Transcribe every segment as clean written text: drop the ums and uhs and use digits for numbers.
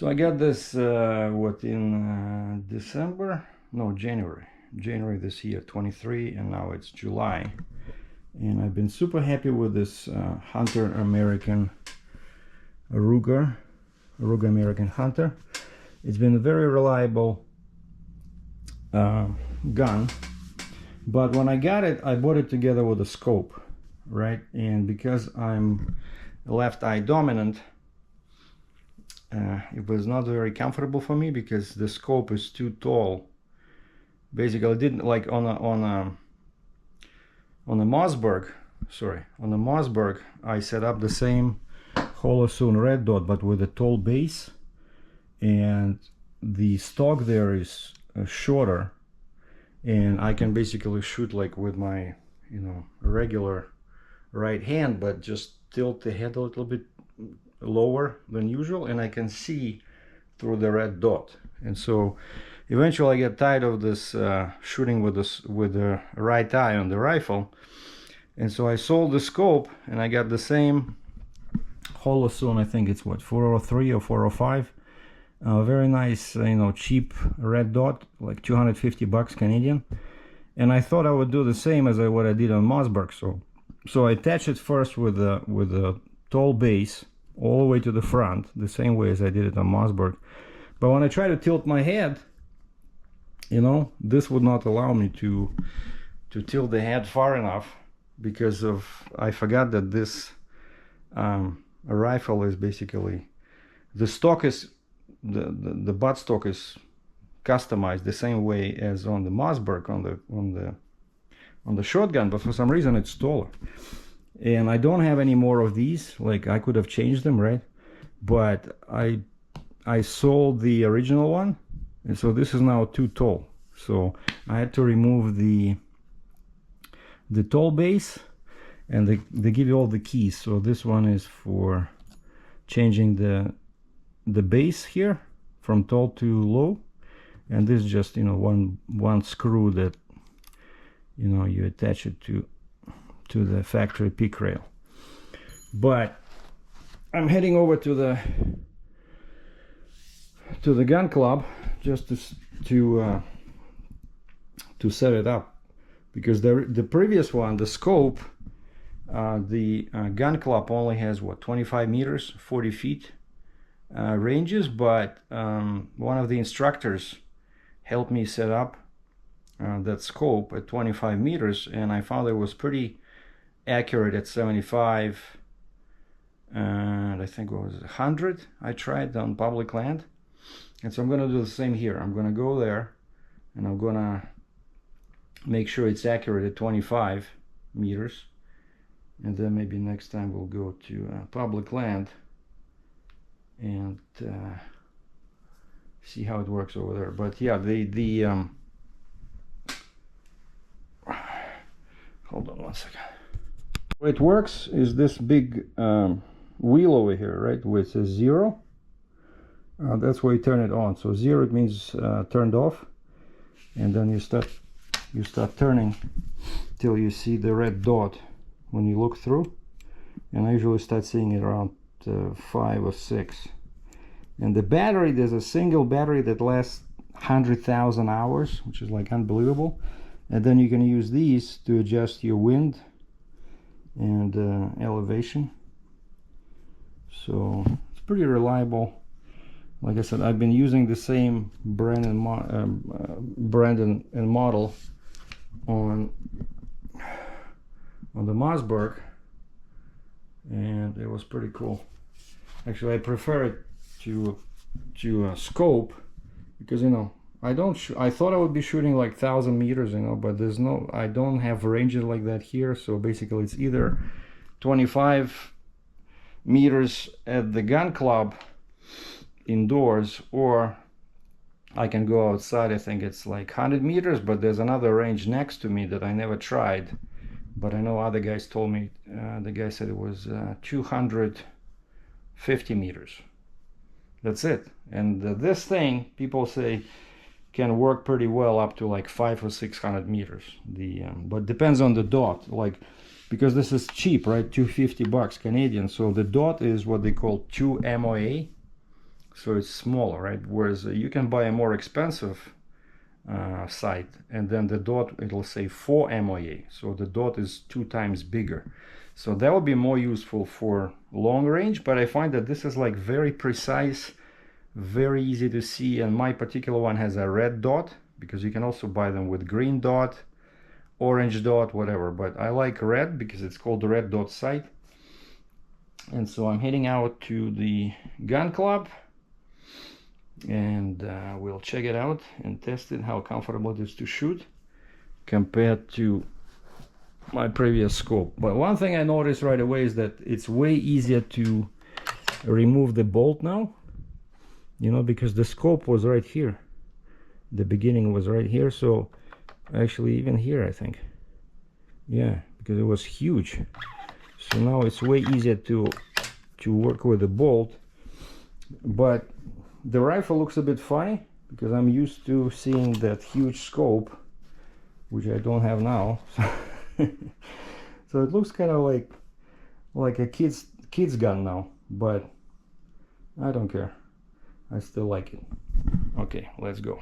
So I got this in January this year, 23, and now it's July, and I've been super happy with this Hunter American Ruger American Hunter. It's been a very reliable gun, but when I got it, I bought it together with a scope, right? And because I'm left eye dominant, it was not very comfortable for me because the scope is too tall. Basically, I didn't like on the Mossberg. On the Mossberg, I set up the same Holosun red dot, but with a tall base, and the stock there is shorter, and I can basically shoot like with my regular right hand, but just tilt the head a little bit lower than usual, and I can see through the red dot. And so eventually I get tired of this shooting with the right eye on the rifle, and so I sold the scope and I got the same Holosun. I think it's what, 403 or 405, very nice, cheap red dot, like 250 bucks Canadian. And I thought I would do the same as what I did on Mossberg. So I attached it first with a tall base all the way to the front, the same way as I did it on Mossberg. But when I try to tilt my head, this would not allow me to tilt the head far enough, because I forgot that this rifle is basically, the stock is, the butt stock is customized the same way as on the Mossberg on the shotgun, but for some reason it's taller. And I don't have any more of these. Like, I could have changed them, right? But I sold the original one, and so this is now too tall. So I had to remove the tall base, and they give you all the keys. So this one is for changing the base here from tall to low, and this is just one screw that you attach it to the factory peak rail. But I'm heading over to the gun club just to set it up, because the previous one, the scope, the gun club only has what, 25 meters, 40 feet ranges, but one of the instructors helped me set up that scope at 25 meters, and I found it was pretty accurate at 75, and I think it was 100 I tried on public land. And so I'm going to do the same here. I'm going to go there and I'm going to make sure it's accurate at 25 meters, and then maybe next time we'll go to public land and see how it works over there. But yeah, the hold on one second. The way it works is this big wheel over here, right, which says 0. That's where you turn it on. So 0, it means turned off, and then you start turning till you see the red dot when you look through, and I usually start seeing it around 5 or 6. And the battery, there's a single battery that lasts 100,000 hours, which is like unbelievable. And then you can use these to adjust your wind and elevation. So it's pretty reliable. Like I said, I've been using the same brand and model on the Mossberg, and it was pretty cool. Actually, I prefer it to scope, because I thought I would be shooting like 1,000 meters, but I don't have ranges like that here. So basically it's either 25 meters at the gun club indoors, or I can go outside. I think it's like 100 meters, but there's another range next to me that I never tried, but I know other guys told me, the guy said it was 250 meters. That's it. And this thing, people say, can work pretty well up to like 500 or 600 meters. But depends on the dot, like, because this is cheap, right? 250 bucks Canadian. So the dot is what they call 2 MOA. so it's smaller, right? Whereas you can buy a more expensive sight, and then the dot, it'll say 4 MOA, so the dot is 2 times bigger. So that would be more useful for long range, but I find that this is like very precise, very easy to see, and my particular one has a red dot, because you can also buy them with green dot, orange dot, whatever, but I like red because it's called the red dot sight. And so I'm heading out to the gun club, and we'll check it out and test it, how comfortable it is to shoot compared to my previous scope. But one thing I noticed right away is that it's way easier to remove the bolt now, you know, because the scope was right here, the beginning was right here, so actually even here I think, yeah, because it was huge. So now it's way easier to work with the bolt. But the rifle looks a bit funny because I'm used to seeing that huge scope, which I don't have now. So it looks kind of like a kid's gun now, but I don't care. I still like it. Okay, let's go.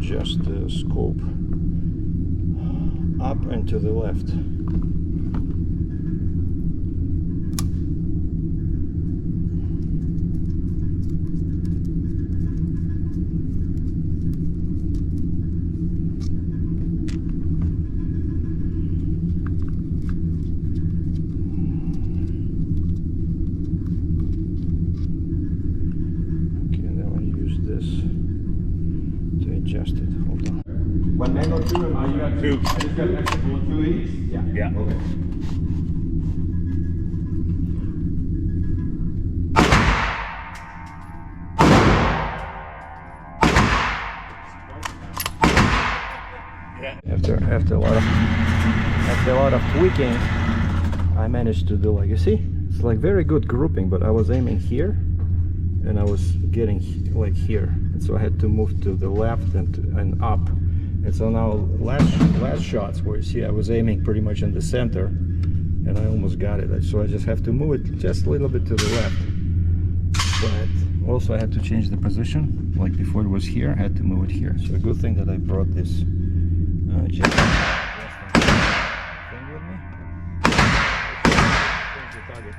adjust the scope up and to the left. One mag or two? You got two. I just got an extra bullet, 2 of these? Yeah. Okay. After a lot of tweaking, I managed to do, like, you see, it's like very good grouping, but I was aiming here and I was getting like here, and so I had to move to the left and up. And so now last shots where you see I was aiming pretty much in the center and I almost got it, so I just have to move it just a little bit to the left. But also I had to change the position, like before it was here, I had to move it here. So a good thing that I brought this thing with me. Change the target.